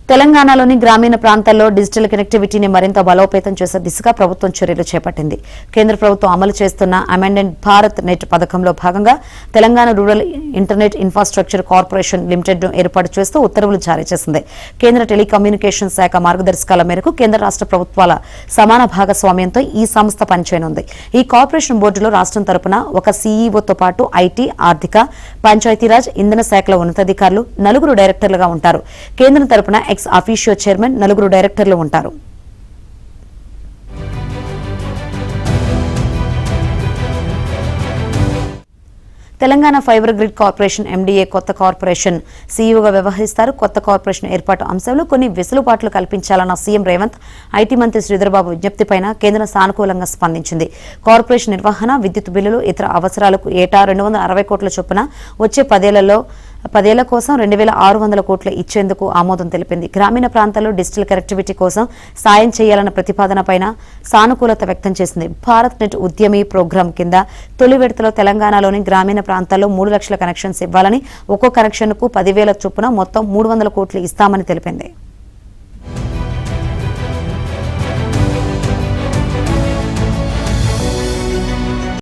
తెలంగాణలోని గ్రామీణ ప్రాంతాల్లో డిజిటల్ కనెక్టివిటీని మరింత బలోపేతం చేసే దిశగా ప్రభుత్వం చర్యలు చేపట్టింది. కేంద్ర ప్రభుత్వం అమలు చేస్తున్న అమెండెడ్ భారత్ నెట్ పథకంలో భాగంగా Telangana rural internet infrastructure corporation limited ను ఏర్పాటు చేస్తూ ఉత్తర్వులు జారీ చేసింది. కేంద్ర టెలికమ్యూనికేషన్ శాఖ మార్గదర్శకాల మేరకు కేంద్ర రాష్ట్ర ప్రభుత్వాల సమాన భాగస్వామ్యంతో ఈ సంస్థ పనిచేయనుంది. ఈ కార్పొరేషన్ బోర్డులో రాష్ట్రం తరపున ఒక సీఈఓతో పాటు ఐటీ, ఆర్థిక, పంచాయతీరాజ్, ఇంధన శాఖల ఉన్నతాధికారులు 4 డైరెక్టర్లుగా ఉంటారు. కేంద్రం తరపున ఎక్స్ అఫీషియో చైర్మన్ 4 డైరెక్టర్లు ఉంటారు. తెలంగాణ ఫైబర్ గ్రిడ్ కార్పొరేషన్ ఎండీఏ కొత్త కార్పొరేషన్ సీఈఓగా వ్యవహరిస్తారు. కొత్త కార్పొరేషన్ ఏర్పాటు అంశంలో కొన్ని వెసులుబాట్లు కల్పించాలన్న సీఎం రేవంత్ ఐటీ మంత్రి శ్రీధర్బాబు విజ్ఞప్తిపై కేంద్రం సానుకూలంగా స్పందించింది. కార్పొరేషన్ నిర్వహణ, విద్యుత్ బిల్లులు, ఇతర అవసరాలకు ఏటా 260 కోట్ల చొప్పున వచ్చే 10 ఏళ్ల కోసం 2600 కోట్లు ఇచ్చేందుకు ఆమోదం తెలిపింది. గ్రామీణ ప్రాంతాల్లో డిజిటల్ కనెక్టివిటీ కోసం సాయం చేయాలన్న ప్రతిపాదనపై సానుకూలత వ్యక్తం చేసింది. భారత్ నెట్ ఉద్యమి ప్రోగ్రాం కింద తొలి విడతలో తెలంగాణలోని గ్రామీణ ప్రాంతాల్లో 3 లక్షల కనెక్షన్స్ ఇవ్వాలని, ఒక్కో కనెక్షన్కు 10,000 చొప్పున మొత్తం 300 కోట్లు ఇస్తామని తెలిపింది.